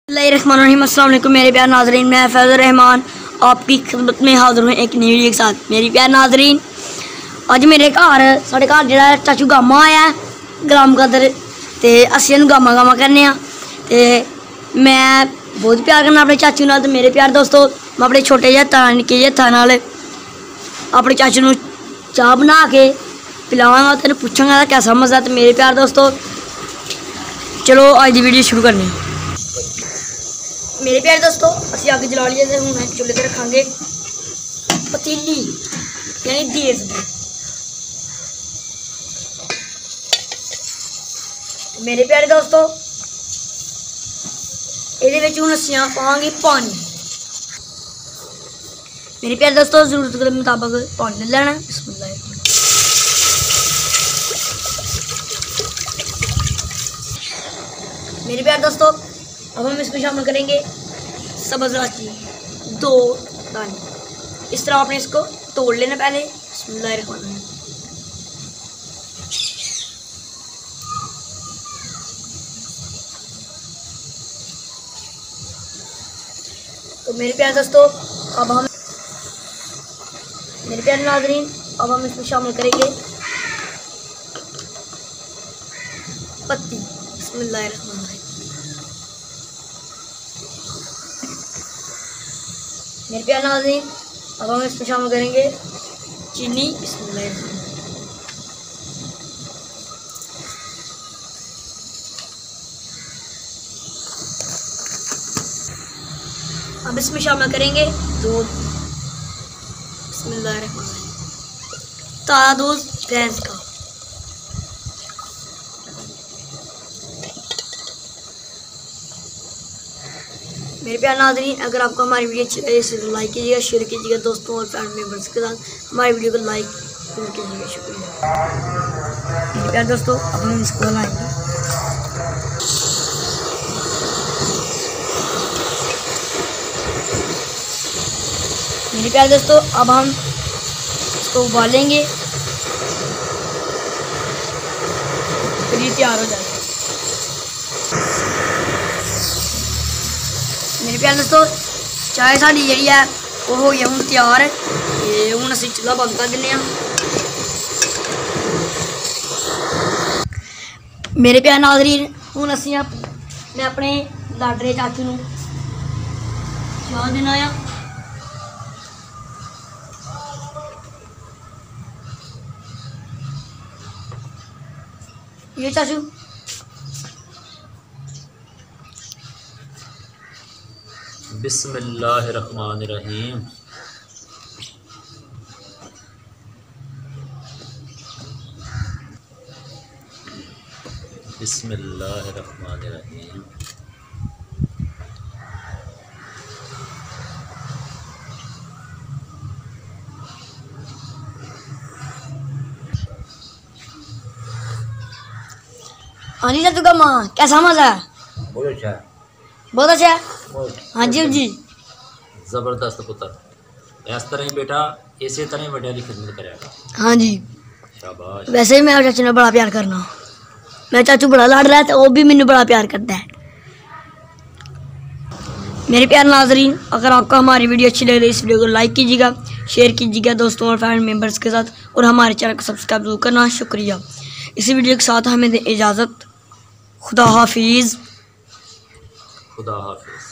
अस्सलाम वालेकुम मेरे प्यार नाजरीन, मैं फैज़ुर रहमान आपकी खिदमत में हाज़िर हूँ एक नई वीडियो के साथ। मेरी प्यार नाजरीन, अज मेरे घर साढ़े घर जो चाचू गामा आया ग्राम कदर तो असीं गामा गामा करने ते मैं बहुत प्यार करना अपने चाचू नाल। ते मेरे प्यार दोस्तों, मैं अपने छोटे जे हत्था निक्के जे हत्था नाल अपने चाचू नूं चाह बना के पिलावांगा ते पुछांगा कैसा मज़ा। तो मेरे प्यार दोस्तों, चलो अज की वीडियो शुरू करनी। मेरे प्यारे दोस्तों, असी अग जला ली ते हुण चुल्हे ते रखांगे पतीली यानी देस दी। मेरे प्यारे दोस्तों, इहदे विच हुण असीं पावांगे पानी। मेरे प्यारे दोस्तों, जरूरत के मुताबिक पानी ले लेना। बिस्मिल्लाह। मेरे प्यारे दोस्तों, अब हम इसमें शामिल करेंगे सब्ज़ इलायची 2 दाने। इस तरह आपने इसको तोड़ लेना पहले। बिस्मिल्लाहिर्रहमानिर्रहीम। तो मेरे प्यारे दोस्तों, अब हम मेरे प्यारे नाज़रीन, अब हम इसमें शामिल करेंगे पत्ती। बिस्मिल्लाहिर्रहमानिर्रहीम। मेरे प्यारे नाज़रीन, अब हम इसमें शामिल करेंगे चीनी। बिस्मिल्लाहिर्रहमानिर्रहीम। अब इसमें शामिल करेंगे दूध। बिस्मिल्लाहिर्रहमानिर्रहीम। ताज़ा दूध भैंस का। मेरे प्यारे नाज़रीन, अगर आपको हमारी वीडियो अच्छी लगे इसे लाइक कीजिएगा, शेयर कीजिएगा दोस्तों और फैमिली मेम्बर्स के साथ। हमारी वीडियो को लाइक जरूर कीजिएगा। शुक्रिया। मेरे प्यारे दोस्तों, अब हम इसको हिलाएंगे। मेरे प्यारे दोस्तों, अब हम इसको उबालेंगे, फिर ये तैयार हो जाएगा। मेरे प्यारे दोस्तों, चाय साड़ी जी है वो हो गई हूँ तैयार। तो हूँ असीं चूल्हा बंद कर दिंदे। मेरे प्यारे नाज़रीन, हूँ असीं मैं अपने लाडरे चाचू नूं चाह देना आ। ये चाचू बिस्मिल्लाहिर्रहमानिर्रहीम। बिस्मिल्लाहिर्रहमानिर्रहीम। हाँ जी चाचू का माँ, कैसा मज़ा है? बहुत अच्छा है। बहुत अच्छा है। हाँ जी जी, ज़बरदस्त पुत्र। इस तरह ही बेटा इसी तरह ही बड़े की खिदमत करेगा। हाँ जी, शाबाश। वैसे ही मैं चाचू ने बड़ा प्यार करना। मैं चाचू बड़ा लाड रहा है तो वो भी मैंने बड़ा प्यार करता है। मेरे प्यारे नाज़रीन, अगर आपको हमारी वीडियो अच्छी लगे तो इस वीडियो को लाइक कीजिएगा, शेयर कीजिएगा दोस्तों और फैमिली मेम्बर्स के साथ, और हमारे चैनल को सब्सक्राइब जरूर करना। शुक्रिया। इसी वीडियो के साथ हमें दें इजाज़त। खुदा हाफिज़। खुदा हाफिज़।